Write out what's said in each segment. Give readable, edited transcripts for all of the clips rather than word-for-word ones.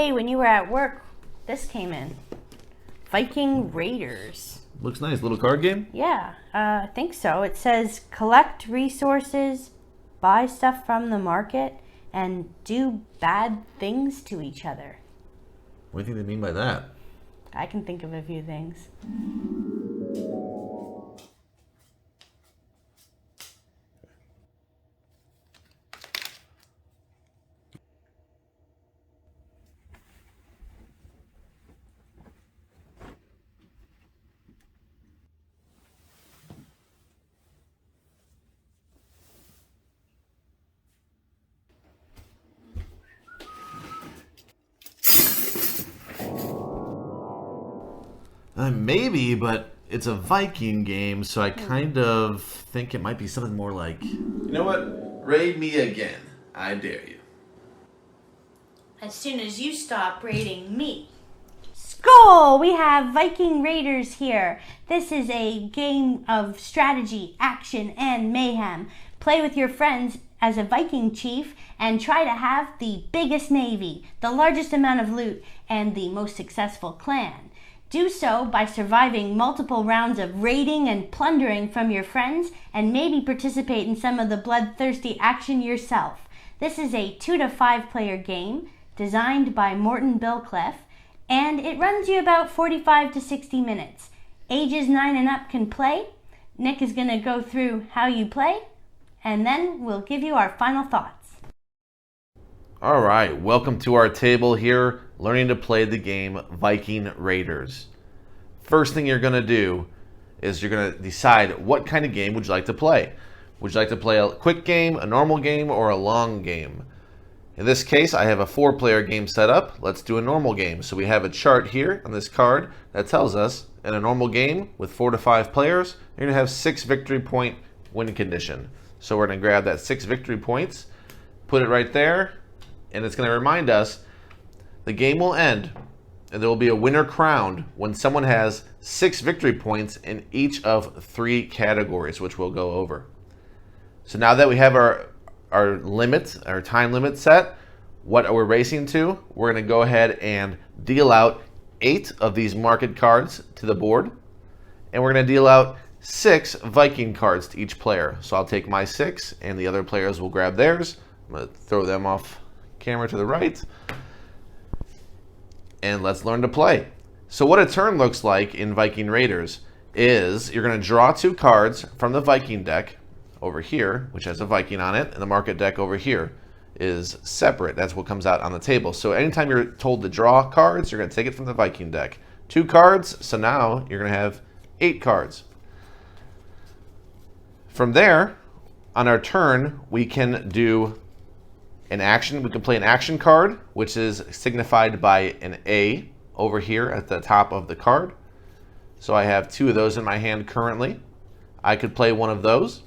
day when you were at work, this came in. Viking Raiders. Looks nice. Little card game? Yeah, I think so. It says collect resources, buy stuff from the market, and do bad things to each other. What do you think they mean by that? I can think of a few things. Maybe, but it's a Viking game, so I kind of think it might be something more like... You know what? Raid me again. I dare you. As soon as you stop raiding me. Skull! We have Viking Raiders here. This is a game of strategy, action, and mayhem. Play with your friends as a Viking chief and try to have the biggest navy, the largest amount of loot, and the most successful clan. Do so by surviving multiple rounds of raiding and plundering from your friends, and maybe participate in some of the bloodthirsty action yourself. This is a 2 to 5 player game designed by Morton Billcliff, and it runs you about 45 to 60 minutes. Ages 9 and up can play. Nick is going to go through how you play, and then we'll give you our final thoughts. All right, welcome to our table here, learning to play the game Viking Raiders. First thing you're going to do is you're going to decide what kind of game would you like to play. Would you like to play a quick game, a normal game, or a long game? In this case, I have a 4-player game set up. Let's do a normal game. So we have a chart here on this card that tells us in a normal game with 4 to 5 players, you're going to have 6 victory point win condition. So we're going to grab that 6 victory points, put it right there, and it's going to remind us the game will end and there will be a winner crowned when someone has 6 victory points in each of 3 categories, which we'll go over. So now that we have our limit, our time limit set, what we're racing to, we're going to go ahead and deal out 8 of these market cards to the board, and we're going to deal out 6 Viking cards to each player. So I'll take my 6 and the other players will grab theirs. I'm going to throw them off camera to the right, and let's learn to play. So what a turn looks like in Viking Raiders is you're going to draw 2 cards from the Viking deck over here, which has a Viking on it, and the market deck over here is separate. That's what comes out on the table. So anytime you're told to draw cards, you're going to take it from the Viking deck. 2 cards, so now you're going to have 8 cards. From there, on our turn, we can do an action. We can play an action card, which is signified by an A over here at the top of the card. So I have 2 of those in my hand currently. I could play one of those.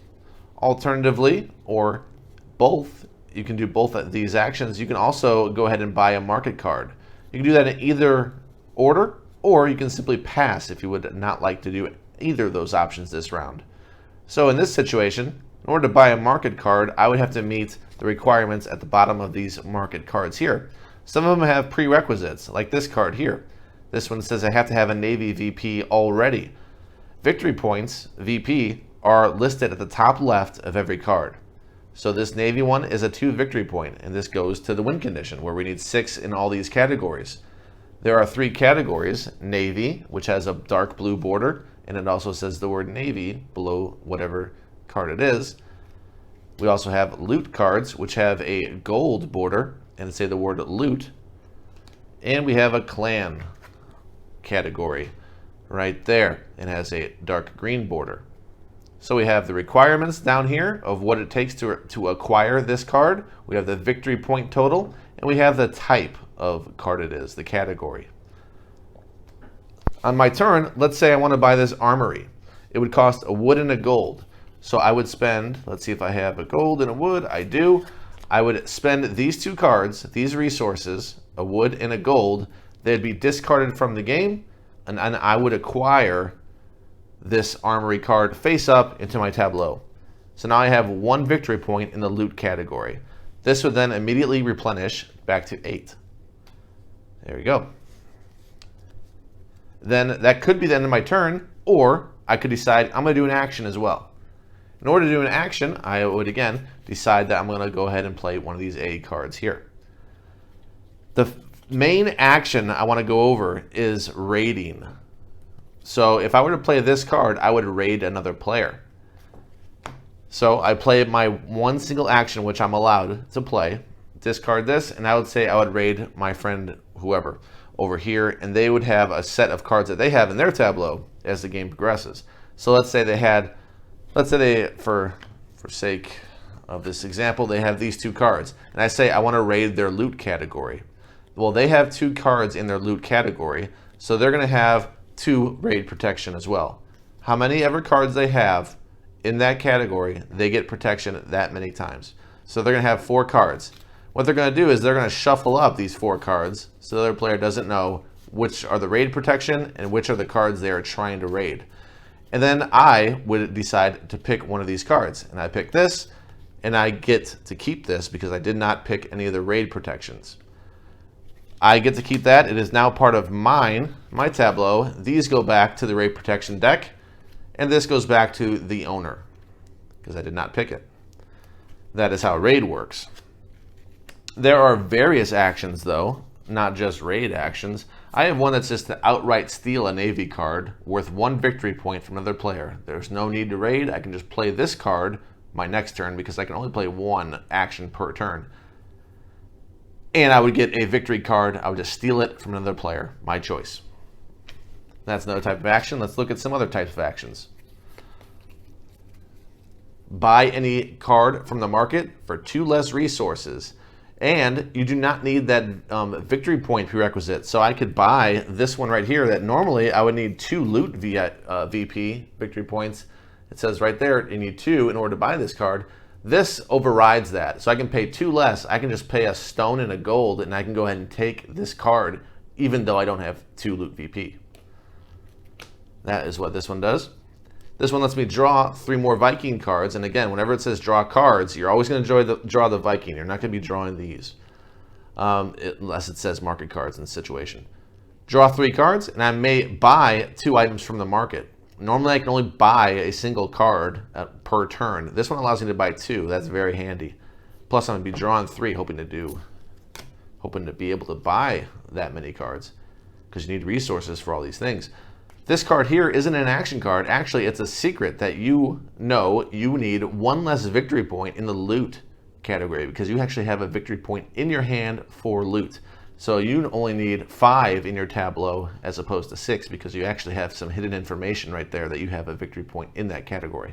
Alternatively, or both, you can do both of these actions. You can also go ahead and buy a market card. You can do that in either order, or you can simply pass if you would not like to do either of those options this round. So in this situation, in order to buy a market card, I would have to meet the requirements at the bottom of these market cards here. Some of them have prerequisites, like this card here. This one says I have to have a Navy VP already. Victory points, VP, are listed at the top left of every card. So this Navy one is a 2 victory point, and this goes to the win condition, where we need 6 in all these categories. There are 3 categories: Navy, which has a dark blue border, and it also says the word Navy below whatever card it is. We also have loot cards, which have a gold border and say the word loot. And we have a clan category right there. It has a dark green border. So we have the requirements down here of what it takes to acquire this card. We have the victory point total, and we have the type of card it is, the category. On my turn, let's say I want to buy this armory. It would cost a wood and a gold. So I would spend, let's see if I have a gold and a wood. I do. I would spend these 2 cards, these resources, a wood and a gold. They'd be discarded from the game, and I would acquire this armory card face up into my tableau. So now I have 1 victory point in the loot category. This would then immediately replenish back to 8. There we go. Then that could be the end of my turn, or I could decide I'm going to do an action as well. In order to do an action, I would again decide that I'm going to go ahead and play one of these A cards here. The main action I want to go over is raiding. So if I were to play this card, I would raid another player. So I play my one single action, which I'm allowed to play, discard this, and I would say I would raid my friend, whoever, over here, and they would have a set of cards that they have in their tableau as the game progresses. So let's say for sake of this example, they have these two cards, and I say I want to raid their loot category. Well, they have two cards in their loot category, so they're going to have 2 raid protection as well. How many ever cards they have in that category, they get protection that many times. So they're going to have 4 cards. What they're going to do is they're going to shuffle up these 4 cards so the other player doesn't know which are the raid protection and which are the cards they are trying to raid. And then I would decide to pick one of these cards. And I pick this, and I get to keep this because I did not pick any of the raid protections. I get to keep that. It is now part of my tableau. These go back to the raid protection deck, and this goes back to the owner because I did not pick it. That is how raid works. There are various actions, though, not just raid actions. I have one that's just to outright steal a Navy card worth 1 victory point from another player. There's no need to raid. I can just play this card my next turn because I can only play 1 action per turn. And I would get a victory card. I would just steal it from another player. My choice. That's another type of action. Let's look at some other types of actions. Buy any card from the market for 2 less resources. And you do not need that victory point prerequisite. So I could buy this one right here that normally I would need 2 loot VP victory points. It says right there you need 2 in order to buy this card. This overrides that. So I can pay 2 less. I can just pay a stone and a gold, and I can go ahead and take this card even though I don't have 2 loot VP. That is what this one does. This one lets me draw 3 more Viking cards, and again, whenever it says draw cards, you're always going to draw the Viking. You're not going to be drawing these, unless it says market cards in this situation. Draw 3 cards, and I may buy 2 items from the market. Normally, I can only buy a single card per turn. This one allows me to buy 2. That's very handy. Plus, I'm going to be drawing 3, hoping to be able to buy that many cards, because you need resources for all these things. This card here isn't an action card. Actually, it's a secret that you know you need 1 less victory point in the loot category because you actually have a victory point in your hand for loot. So you only need 5 in your tableau as opposed to 6 because you actually have some hidden information right there that you have a victory point in that category.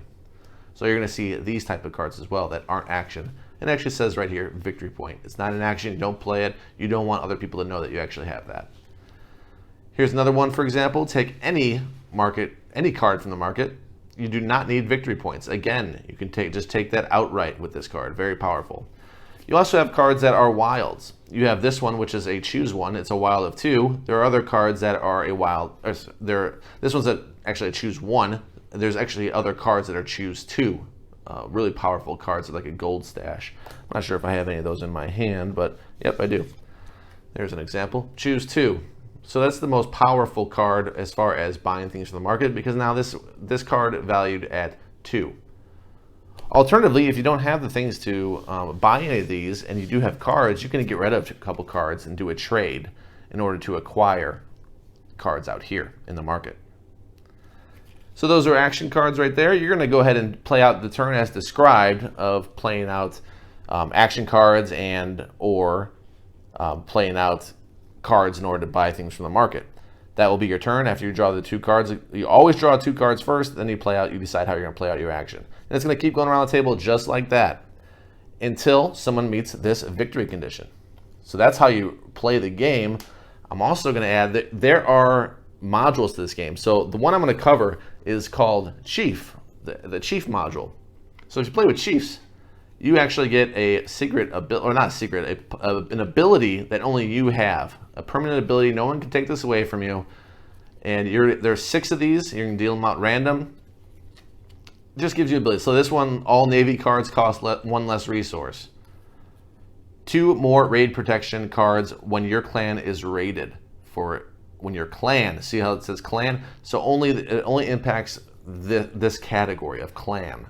So you're going to see these type of cards as well that aren't action. It actually says right here, victory point. It's not an action. You don't play it. You don't want other people to know that you actually have that. Here's another one, for example. Take any card from the market. You do not need victory points. Again, you can just take that outright with this card. Very powerful. You also have cards that are wilds. You have this one, which is a choose 1. It's a wild of 2. There are other cards that are a wild. This one's actually a choose 1. There's actually other cards that are choose 2. Really powerful cards like a gold stash. I'm not sure if I have any of those in my hand, but yep, I do. There's an example. Choose 2. So that's the most powerful card as far as buying things from the market because now this card valued at 2. Alternatively, if you don't have the things to buy any of these and you do have cards, you can get rid of a couple cards and do a trade in order to acquire cards out here in the market. So those are action cards right there. You're going to go ahead and play out the turn as described of playing out action cards and or playing out cards in order to buy things from the market. That will be your turn after you draw the 2 cards. You always draw 2 cards first, then you decide how you're going to play out your action. And it's going to keep going around the table just like that until someone meets this victory condition. So that's how you play the game. I'm also going to add that there are modules to this game. So the one I'm going to cover is called Chief, the Chief module. So if you play with Chiefs, you actually get a secret ability, or not secret, an ability that only you have. A permanent ability. No one can take this away from you. And there's 6 of these. You can deal them out random. Just gives you ability. So this one, all Navy cards cost 1 less resource. 2 more raid protection cards when your clan is raided. For when your clan, see how it says clan? So it only impacts this category of clan.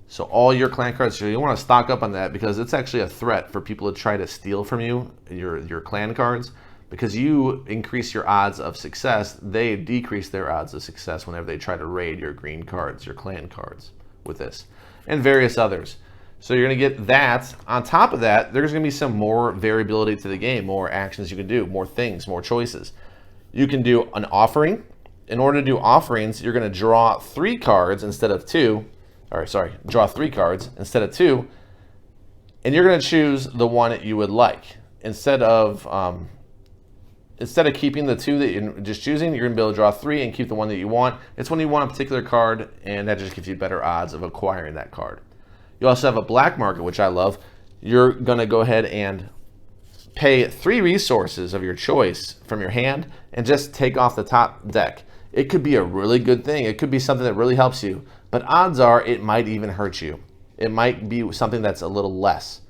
So all your clan cards, so you want to stock up on that because it's actually a threat for people to try to steal from you your clan cards. Because you increase your odds of success, they decrease their odds of success whenever they try to raid your green cards, your clan cards with this, and various others. So you're going to get that. On top of that, there's going to be some more variability to the game, more actions you can do, more things, more choices. You can do an offering. In order to do offerings, you're going to draw 3 cards instead of 2. Draw 3 cards instead of 2, and you're going to choose the one that you would like. Instead of keeping the 2 that you're just choosing, you're going to be able to draw 3 and keep the one that you want. It's when you want a particular card, and that just gives you better odds of acquiring that card. You also have a black market, which I love. You're going to go ahead and pay 3 resources of your choice from your hand and just take off the top deck. It could be a really good thing. It could be something that really helps you, but odds are it might even hurt you. It might be something that's a little less.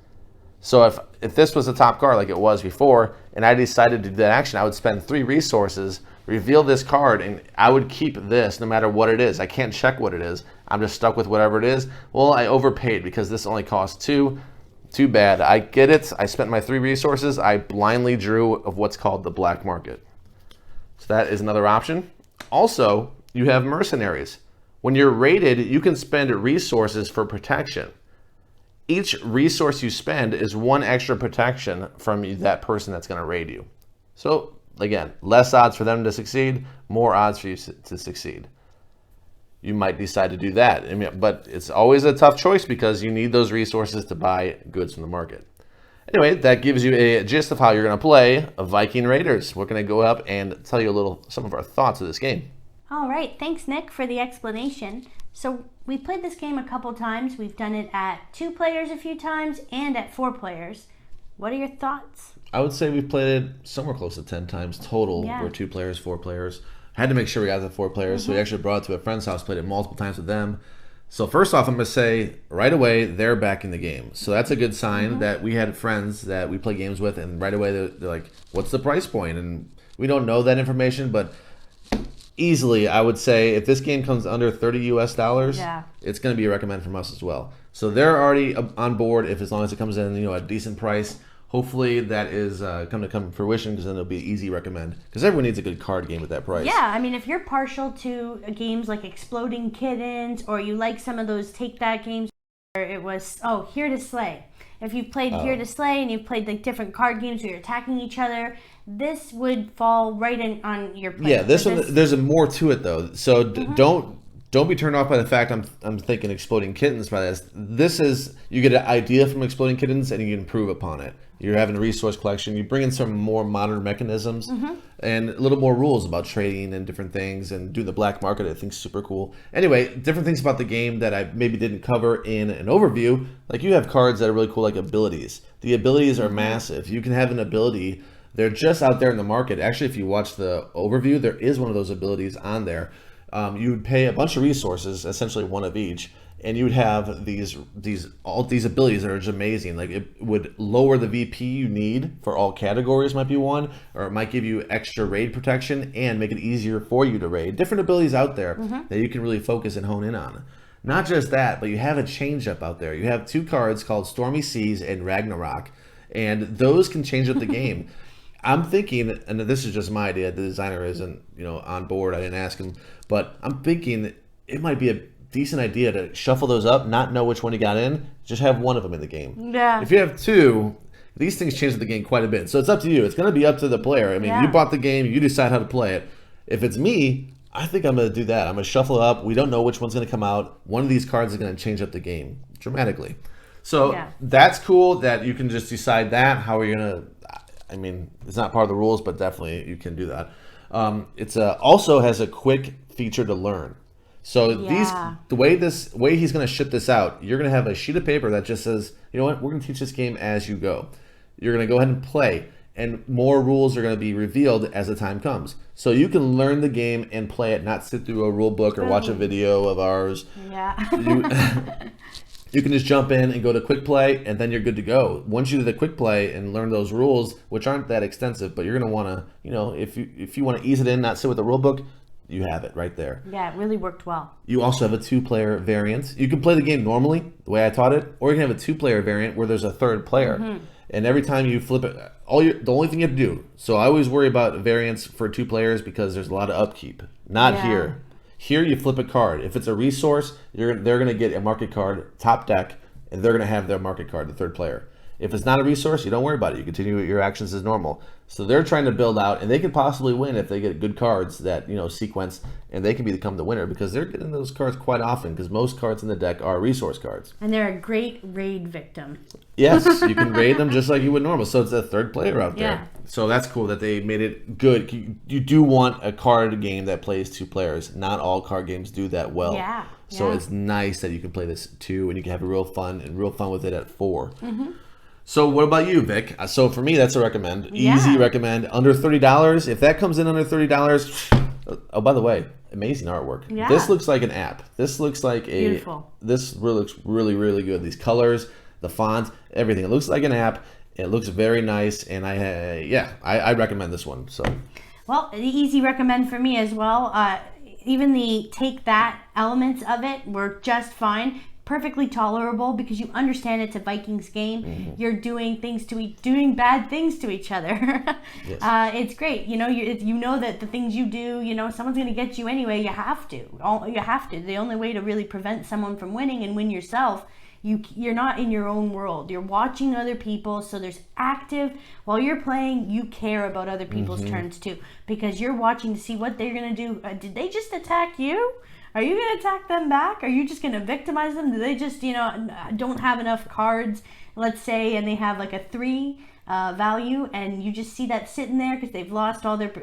So if this was a top card like it was before, and I decided to do that action, I would spend 3 resources, reveal this card, and I would keep this no matter what it is. I can't check what it is. I'm just stuck with whatever it is. Well, I overpaid because this only costs 2. Too bad. I get it. I spent my 3 resources. I blindly drew of what's called the black market. So that is another option. Also, you have mercenaries. When you're raided, you can spend resources for protection. Each resource you spend is 1 extra protection from that person that's going to raid you. So, again, less odds for them to succeed, more odds for you to succeed. You might decide to do that, but it's always a tough choice because you need those resources to buy goods from the market. Anyway, that gives you a gist of how you're going to play Viking Raiders. We're going to go up and tell you some of our thoughts of this game. All right, thanks Nick for the explanation. So we played this game a couple times. We've done it at 2 players a few times and at 4 players. What are your thoughts? I would say we've played it somewhere close to 10 times total. Yeah. We're 2 players, 4 players. Had to make sure we got the 4 players, so we actually brought it to a friend's house, played it multiple times with them. So first off, I'm going to say right away, they're back in the game. So that's a good sign that we had friends that we play games with, and right away they're like, what's the price point? And we don't know that information, but easily I would say if this game comes under $30 US, it's going to be a recommend from us as well. So they're already on board as long as it comes in a decent price. Hopefully that is come to fruition because then it'll be an easy recommend. Because everyone needs a good card game at that price. Yeah, I mean, if you're partial to games like Exploding Kittens or you like some of those Take That games where it was, Here to Slay. If you've played Here to Slay and you've played like different card games where you're attacking each other, this would fall right in on your plate. Yeah, this one, there's more to it though. So don't be turned off by the fact I'm thinking Exploding Kittens by this. This is, you get an idea from Exploding Kittens and you can improve upon it. You're having a resource collection. You bring in some more modern mechanisms and a little more rules about trading and different things and doing the black market. I think is super cool. Anyway, different things about the game that I maybe didn't cover in an overview. Like you have cards that are really cool, like abilities. The abilities are massive. You can have an ability. They're just out there in the market. Actually, if you watch the overview, there is one of those abilities on there. You would pay a bunch of resources, essentially 1 of each, and you would have these abilities that are just amazing. Like it would lower the VP you need for all categories, might be one, or it might give you extra raid protection and make it easier for you to raid. Different abilities out there that you can really focus and hone in on. Not just that, but you have a change up out there. You have 2 cards called Stormy Seas and Ragnarok, and those can change up the game. I'm thinking, and this is just my idea, the designer isn't on board, I didn't ask him, but I'm thinking it might be a decent idea to shuffle those up, not know which one you got in, just have 1 of them in the game. Yeah. If you have 2, these things change the game quite a bit. So it's up to you. It's going to be up to the player. I mean, you bought the game, you decide how to play it. If it's me, I think I'm going to do that. I'm going to shuffle up. We don't know which one's going to come out. One of these cards is going to change up the game dramatically. So that's cool that you can just decide that, how are you going to, I mean, it's not part of the rules, but definitely you can do that. It's also has a quick feature to learn. So the way he's going to ship this out, you're going to have a sheet of paper that just says, you know what, we're going to teach this game as you go. You're going to go ahead and play, and more rules are going to be revealed as the time comes. So you can learn the game and play it, not sit through a rule book or watch a video of ours. Yeah. you can just jump in and go to quick play, and then you're good to go. Once you do the quick play and learn those rules, which aren't that extensive, but you're going to want to, you know, if you want to ease it in, not sit with the rule book, you have it right there. Yeah, it really worked well. You also have a 2-player variant. You can play the game normally, the way I taught it, or you can have a 2-player variant where there's a 3rd player. And every time you flip it, the only thing you have to do. So I always worry about variants for 2 players because there's a lot of upkeep. Not here. Here you flip a card. If it's a resource, they're going to get a market card, top deck, and they're going to have their market card, the 3rd player. If it's not a resource, you don't worry about it. You continue with your actions as normal. So they're trying to build out, and they could possibly win if they get good cards that, you know, sequence, and they can become the winner because they're getting those cards quite often because most cards in the deck are resource cards. And they're a great raid victim. Yes, you can raid them just like you would normal. So it's a 3rd player out there. Yeah. So that's cool that they made it good. You do want a card game that plays 2 players. Not all card games do that well. Yeah. So it's nice that you can play this 2 and you can have real fun with it at 4. So what about you, Vic? So for me, that's a recommend. Easy recommend. Under $30. If that comes in under $30, oh, by the way, amazing artwork. Yeah. This looks like an app. This looks like beautiful. This really looks really, really good. These colors, the font, everything. It looks like an app. It looks very nice, and I recommend this one. So, well, the easy recommend for me as well. Even the take that elements of it were just fine. Perfectly tolerable because you understand it's a Vikings game. You're doing bad things to each other. Yes. It's great. You know, you know that the things you do, you know, someone's going to get you anyway. You have to. You have to. The only way to really prevent someone from winning and win yourself, you're not in your own world. You're watching other people. So there's active while you're playing. You care about other people's turns too because you're watching to see what they're going to do. Did they just attack you? Are you going to attack them back? Are you just going to victimize them? Do they just, you know, don't have enough cards, let's say, and they have like a 3 value, and you just see that sitting there because they've lost all their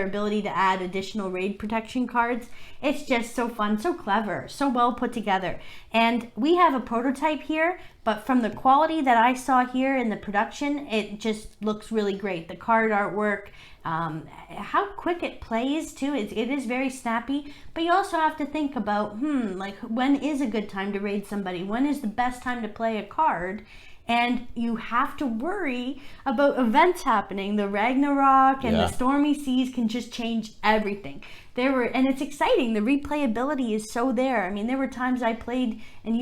ability to add additional raid protection cards? It's just so fun, so clever, so well put together. And we have a prototype here, but from the quality that I saw here in the production, it just looks really great. The card artwork, how quick it plays too. It is very snappy, but you also have to think about, like when is a good time to raid somebody? When is the best time to play a card? And you have to worry about events happening. The Ragnarok and the Stormy Seas can just change everything. And it's exciting. The replayability is so there. I mean, there were times I played and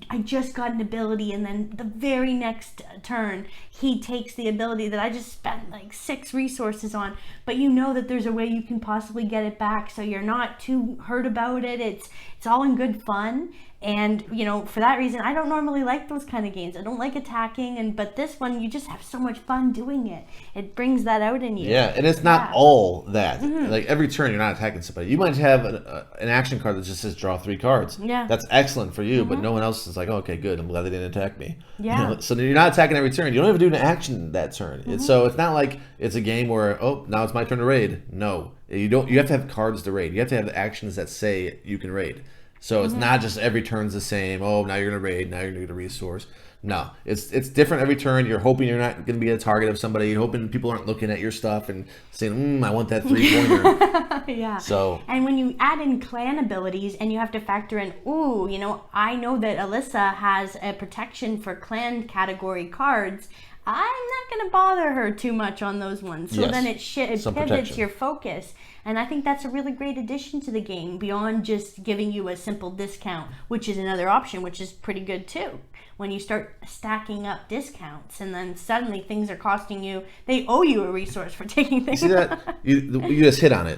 I just got an ability, and then the very next turn he takes the ability that I just spent like 6 resources on. But you know that there's a way you can possibly get it back, so you're not too hurt about it. It's all in good fun. And, you know, for that reason, I don't normally like those kind of games. I don't like attacking, but this one, you just have so much fun doing it. It brings that out in you. Yeah, and it's not all that. Like, every turn, you're not attacking somebody. You might have an action card that just says draw 3 cards. Yeah. That's excellent for you, but no one else is like, oh, okay, good. I'm glad they didn't attack me. Yeah. You know, so you're not attacking every turn. You don't even do an action that turn. So it's not like it's a game where, oh, now it's my turn to raid. No. You have to have cards to raid. You have to have actions that say you can raid. So it's not just every turn's the same. Oh, now you're going to raid. Now you're going to get a resource. No, it's different every turn. You're hoping you're not going to be a target of somebody. You're hoping people aren't looking at your stuff and saying, I want that 3-pointer. Yeah. So, and when you add in clan abilities and you have to factor in, you know, I know that Alyssa has a protection for clan category cards. I'm not going to bother her too much on those ones. So then it pivots your focus. And I think that's a really great addition to the game beyond just giving you a simple discount, which is another option, which is pretty good too. When you start stacking up discounts and then suddenly things are costing you, they owe you a resource for taking things. See that? You just hit on it.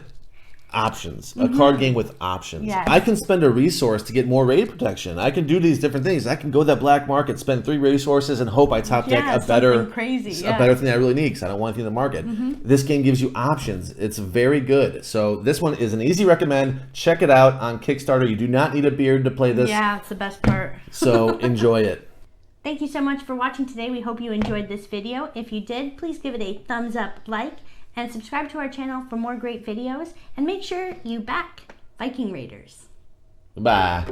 Options. A card game with options. Yes. I can spend a resource to get more raid protection. I can do these different things. I can go to that black market, spend 3 resources, and hope I top deck a better thing that I really need because I don't want anything in the market. This game gives you options. It's very good. So this one is an easy recommend. Check it out on Kickstarter. You do not need a beard to play this. Yeah, it's the best part. So enjoy it. Thank you so much for watching today. We hope you enjoyed this video. If you did, please give it a thumbs up, like, and subscribe to our channel for more great videos. And make sure you back Viking Raiders. Bye.